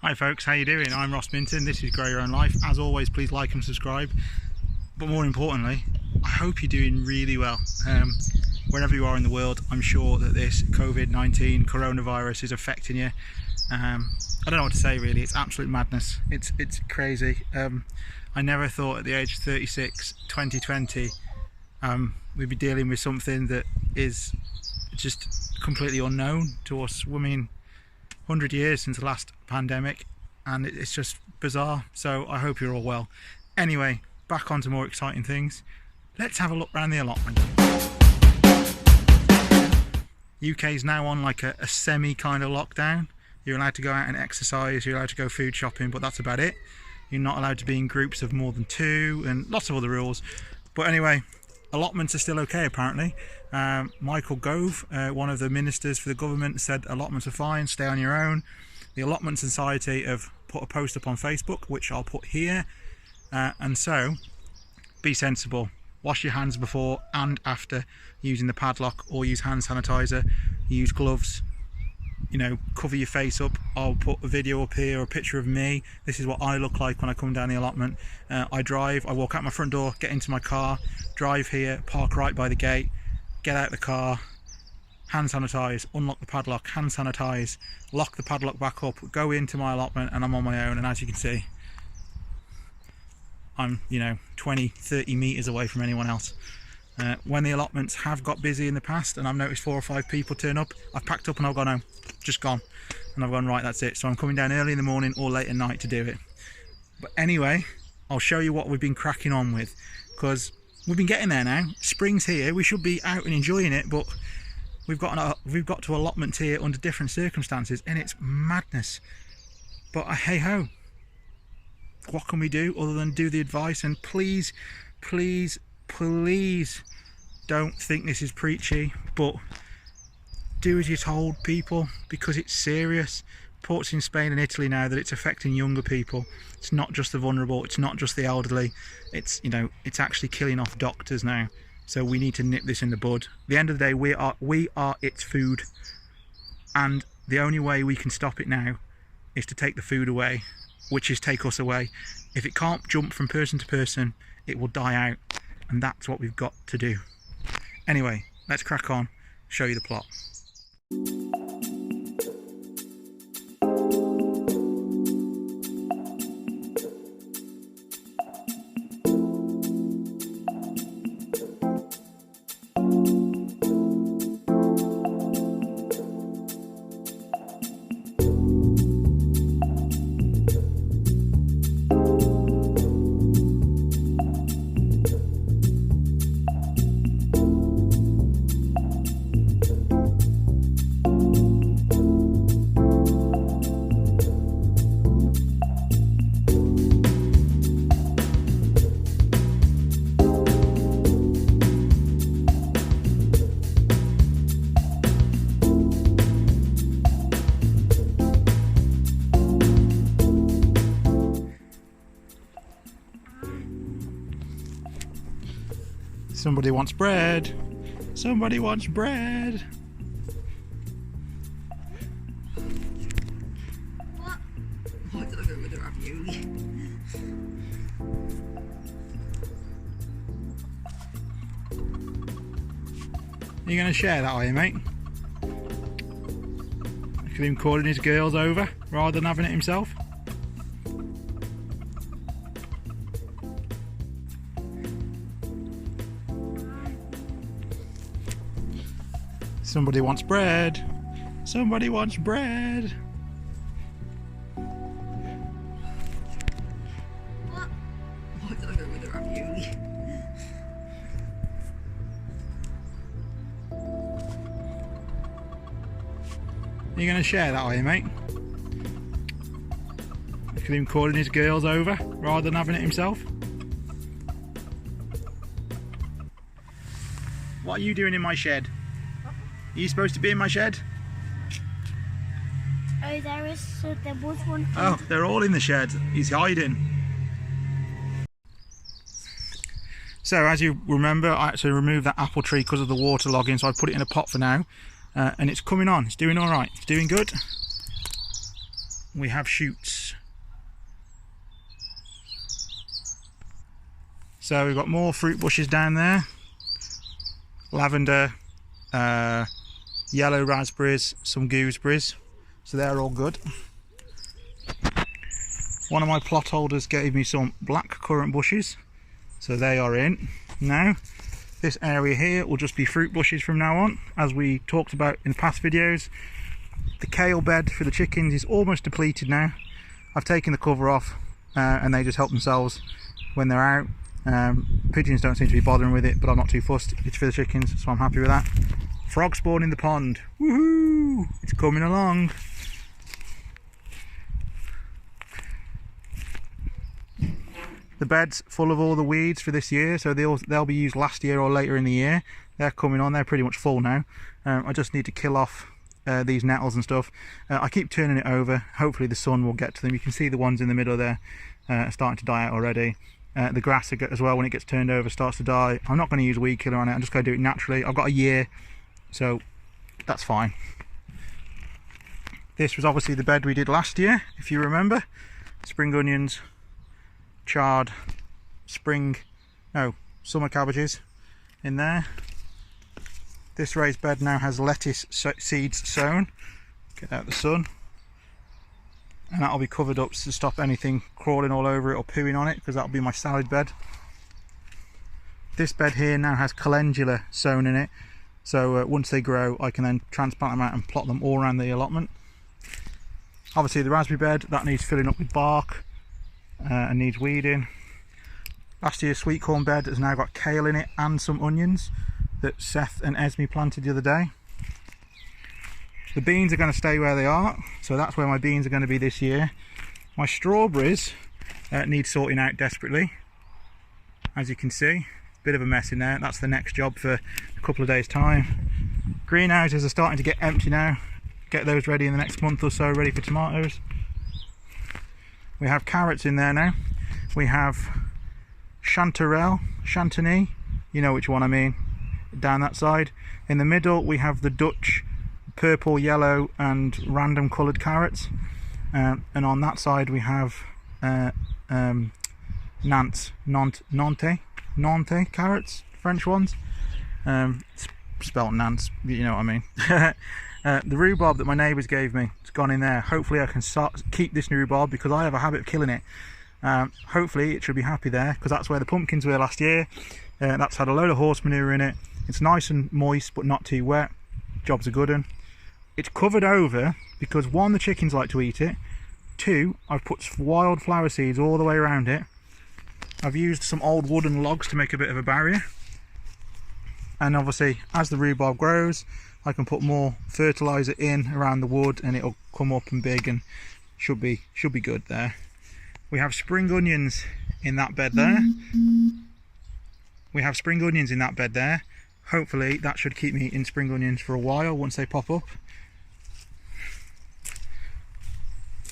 Hi folks, how you doing? I'm Ross Minton, this is Grow Your Own Life. As always, please like and subscribe. But more importantly, I hope you're doing really well. Wherever you are in the world, I'm sure that this COVID-19 coronavirus is affecting you. I don't know what to say really, it's absolute madness. It's crazy. I never thought at the age of 36, 2020, we'd be dealing with something that is just completely unknown to us. I mean, 100 years since the last pandemic, and it's just bizarre. So I hope you're all well. Anyway, back on to more exciting things. Let's have a look around the allotment. UK is now on like a semi kind of lockdown. You're allowed to go out and exercise, you're allowed to go food shopping, but that's about it. You're not allowed to be in groups of more than 2 and lots of other rules. But anyway, allotments are still okay apparently. Michael Gove, one of the ministers for the government, said allotments are fine, stay on your own. The Allotment Society have put a post up on Facebook, which I'll put here. And so, be sensible. Wash your hands before and after using the padlock, or use hand sanitizer, use gloves. You know, cover your face up. I'll put a video up here, or a picture of me. This is what I look like when I come down the allotment. I drive, I walk out my front door, get into my car, drive here, park right by the gate, get out the car, hand sanitize, unlock the padlock, hand sanitize, lock the padlock back up, go into my allotment, and I'm on my own. And as you can see, I'm, 20-30 meters away from anyone else. When the allotments have got busy in the past and I've noticed 4 or 5 people turn up, I've packed up and I've gone home, just gone, and I've gone, right, that's it. So I'm coming down early in the morning or late at night to do it. But anyway, I'll show you what we've been cracking on with, because we've been getting there now. Spring's here, we should be out and enjoying it, but we've got to allotment here under different circumstances, and it's madness. But hey ho, what can we do other than do the advice? And please don't think this is preachy, but do as you're told, people, because it's serious. Reports in Spain and Italy now that it's affecting younger people. It's not just the vulnerable, it's not just the elderly, it's actually killing off doctors now. So we need to nip this in the bud. At the end of the day, we are its food, and the only way we can stop it now is to take the food away, which is take us away. If it can't jump from person to person, it will die out, and that's what we've got to do. Anyway, let's crack on, show you the plot. Somebody wants bread. Somebody wants bread. What? Oh, I don't know whether I'm ravioli. Are you going to share that, are you, mate? Look at him calling his girls over rather than having it himself. Somebody wants bread. Somebody wants bread. What? Oh, I don't know whether I'm ravioli. Are you going to share that, are you, mate? Look at him calling his girls over rather than having it himself. What are you doing in my shed? Are you supposed to be in my shed? Oh, there was one. Oh, they're all in the shed. He's hiding. So, as you remember, I actually removed that apple tree because of the water logging, so I put it in a pot for now. And it's coming on. It's doing all right. It's doing good. We have shoots. So we've got more fruit bushes down there. Lavender, yellow raspberries, some gooseberries. So they're all good. One of my plot holders gave me some black currant bushes. So they are in now. This area here will just be fruit bushes from now on, as we talked about in the past videos. The kale bed for the chickens is almost depleted now. I've taken the cover off and they just help themselves when they're out. Pigeons don't seem to be bothering with it, but I'm not too fussed. It's for the chickens, so I'm happy with that. Frog spawn in the pond. Woohoo! It's coming along. The bed's full of all the weeds for this year, so they'll be used last year or later in the year. They're coming on, they're pretty much full now. I just need to kill off these nettles and stuff. I keep turning it over. Hopefully the sun will get to them. You can see the ones in the middle there are starting to die out already. The grass as well, when it gets turned over, starts to die. I'm not going to use weed killer on it. I'm just going to do it naturally. I've got a year, so that's fine. This was obviously the bed we did last year, if you remember. Spring onions, chard, summer cabbages in there. This raised bed now has lettuce seeds sown. Get out the sun. And that'll be covered up to stop anything crawling all over it or pooing on it, because that'll be my salad bed. This bed here now has calendula sown in it, so once they grow I can then transplant them out and plot them all around the allotment. Obviously the raspberry bed, that needs filling up with bark and needs weeding. Last year's sweet corn bed has now got kale in it and some onions that Seth and Esme planted the other day. The beans are going to stay where they are, so that's where my beans are going to be this year. My strawberries need sorting out desperately, as you can see. Bit of a mess in there. That's the next job for a couple of days time. Greenhouses are starting to get empty now. Get those ready in the next month or so, ready for tomatoes. We have carrots in there now. We have chantilly, you know which one I mean, down that side. In the middle we have the Dutch purple, yellow and random coloured carrots, and on that side we have Nantes carrots, French ones, spelt Nantes, you know what I mean. The rhubarb that my neighbours gave me, it's gone in there. Hopefully I can keep this rhubarb, because I have a habit of killing it. Hopefully it should be happy there, because that's where the pumpkins were last year. That's had a load of horse manure in it. It's nice and moist but not too wet. Job's a good one. It's covered over because 1, the chickens like to eat it. 2, I've put wildflower seeds all the way around it. I've used some old wooden logs to make a bit of a barrier. And obviously as the rhubarb grows I can put more fertiliser in around the wood and it'll come up and big and should be good there. We have spring onions in that bed there. Hopefully that should keep me eating spring onions for a while once they pop up.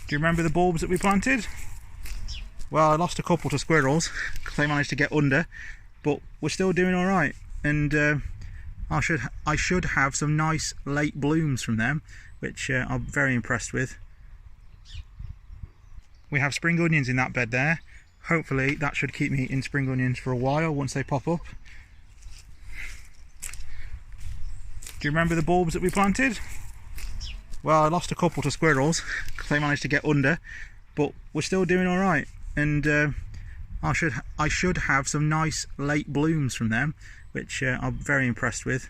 Do you remember the bulbs that we planted? Well, I lost a couple to squirrels because they managed to get under, but we're still doing all right. And I should have some nice late blooms from them, which I'm very impressed with. We have spring onions in that bed there. Hopefully that should keep me eating spring onions for a while once they pop up. Do you remember the bulbs that we planted? Well, I lost a couple to squirrels because they managed to get under, but we're still doing all right. And I should have some nice late blooms from them, which I'm very impressed with.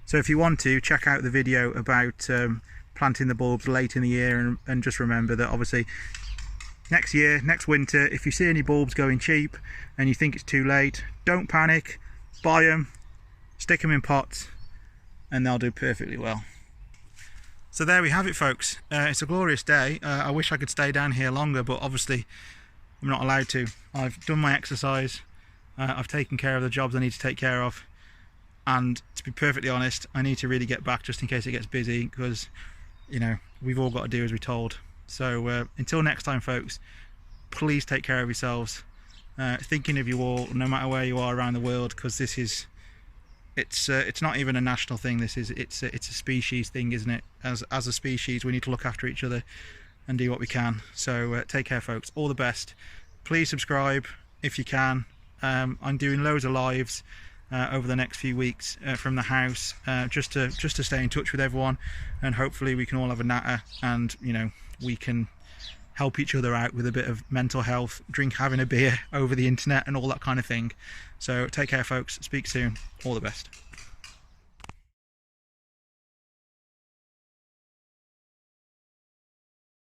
So if you want to, check out the video about planting the bulbs late in the year, and just remember that obviously next year, next winter, if you see any bulbs going cheap and you think it's too late, don't panic, buy them, stick them in pots, and they'll do perfectly well. So there we have it, folks. It's a glorious day. I wish I could stay down here longer, but obviously I'm not allowed to. I've done my exercise, I've taken care of the jobs I need to take care of, and to be perfectly honest, I need to really get back just in case it gets busy, because you know, we've all got to do as we're told. So until next time, folks, please take care of yourselves. Thinking of you all, no matter where you are around the world, because this is, it's not even a national thing. This is, it's a species thing, isn't it? As a species, we need to look after each other and do what we can. So take care, folks. All the best. Please subscribe if you can. I'm doing loads of lives over the next few weeks from the house, just to stay in touch with everyone, and hopefully we can all have a natter, and you know, we can help each other out with a bit of mental health, having a beer over the internet and all that kind of thing. So take care folks, speak soon, all the best.